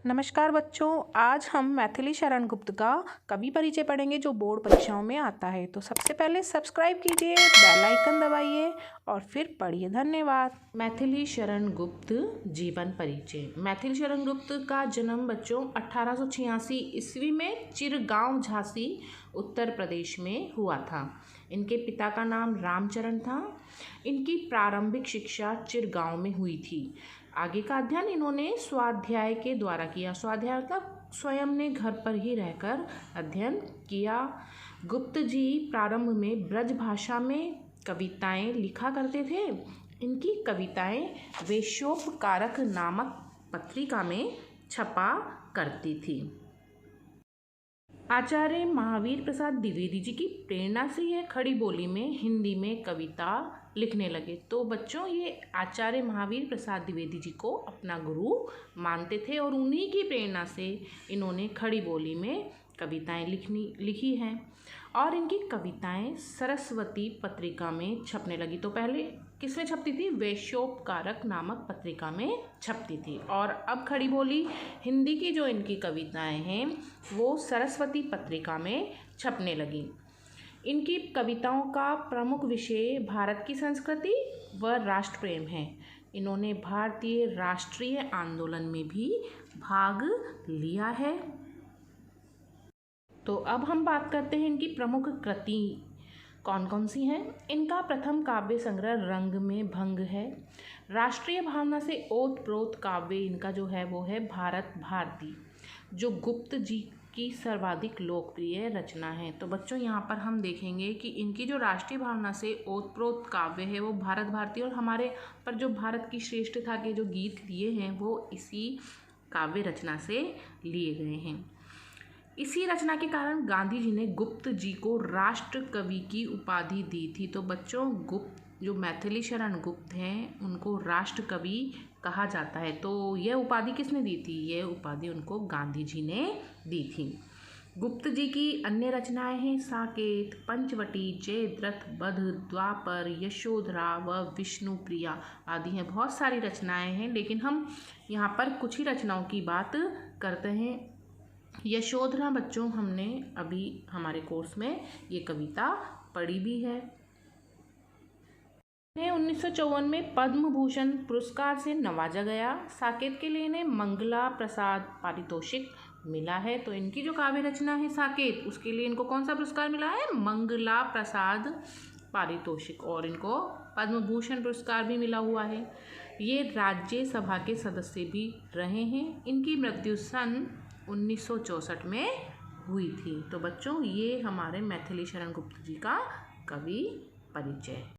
नमस्कार बच्चों, आज हम मैथिली शरण गुप्त का कवि परिचय पढ़ेंगे जो बोर्ड परीक्षाओं में आता है। तो सबसे पहले सब्सक्राइब कीजिए, बेल आइकन दबाइए और फिर पढ़िए। धन्यवाद। मैथिली शरण गुप्त जीवन परिचय। मैथिली शरण गुप्त का जन्म बच्चों 1886 ईस्वी में चिरगांव झांसी उत्तर प्रदेश में हुआ था। इनके पिता का नाम रामचरण था। इनकी प्रारंभिक शिक्षा चिरगांव में हुई थी। आगे का अध्ययन इन्होंने स्वाध्याय के द्वारा किया। स्वाध्याय का स्वयं ने घर पर ही रहकर अध्ययन किया। गुप्त जी प्रारंभ में ब्रज भाषा में कविताएं लिखा करते थे। इनकी कविताएं वेशोपकारक नामक पत्रिका में छपा करती थी। आचार्य महावीर प्रसाद द्विवेदी जी की प्रेरणा से यह खड़ी बोली में हिंदी में कविता लिखने लगे। तो बच्चों, ये आचार्य महावीर प्रसाद द्विवेदी जी को अपना गुरु मानते थे और उन्हीं की प्रेरणा से इन्होंने खड़ी बोली में कविताएं लिखी हैं और इनकी कविताएं सरस्वती पत्रिका में छपने लगी। तो पहले किसमें छपती थी? वेशोपकारक नामक पत्रिका में छपती थी। और अब खड़ी बोली हिंदी की जो इनकी कविताएं हैं वो सरस्वती पत्रिका में छपने लगी। इनकी कविताओं का प्रमुख विषय भारत की संस्कृति व राष्ट्र प्रेम है। इन्होंने भारतीय राष्ट्रीय आंदोलन में भी भाग लिया है। तो अब हम बात करते हैं इनकी प्रमुख कृति कौन कौन सी हैं। इनका प्रथम काव्य संग्रह रंग में भंग है। राष्ट्रीय भावना से ओतप्रोत काव्य इनका जो है वो है भारत भारती, जो गुप्त जी की सर्वाधिक लोकप्रिय रचना है। तो बच्चों, यहाँ पर हम देखेंगे कि इनकी जो राष्ट्रीय भावना से ओतप्रोत काव्य है वो भारत भारती, और हमारे पर जो भारत की श्रेष्ठता के जो गीत लिए हैं वो इसी काव्य रचना से लिए गए हैं। इसी रचना के कारण गांधी जी ने गुप्त जी को राष्ट्र कवि की उपाधि दी थी। तो बच्चों, गुप्त जो मैथिली शरण गुप्त हैं उनको राष्ट्र कवि कहा जाता है। तो यह उपाधि किसने दी थी? यह उपाधि उनको गांधी जी ने दी थी। गुप्त जी की अन्य रचनाएं हैं साकेत, पंचवटी, जयद्रथ, बध, द्वापर, यशोधरा व विष्णुप्रिया आदि हैं। बहुत सारी रचनाएं हैं, लेकिन हम यहाँ पर कुछ ही रचनाओं की बात करते हैं। यशोधरा बच्चों, हमने अभी हमारे कोर्स में ये कविता पढ़ी भी है। 1954 में पद्म भूषण पुरस्कार से नवाजा गया। साकेत के लिए इन्हें मंगला प्रसाद पारितोषिक मिला है। तो इनकी जो काव्य रचना है साकेत, उसके लिए इनको कौन सा पुरस्कार मिला है? मंगला प्रसाद पारितोषिक, और इनको पद्म भूषण पुरस्कार भी मिला हुआ है। ये राज्यसभा के सदस्य भी रहे हैं। इनकी मृत्यु सन 1964 में हुई थी। तो बच्चों, ये हमारे मैथिली शरण गुप्त जी का कवि परिचय।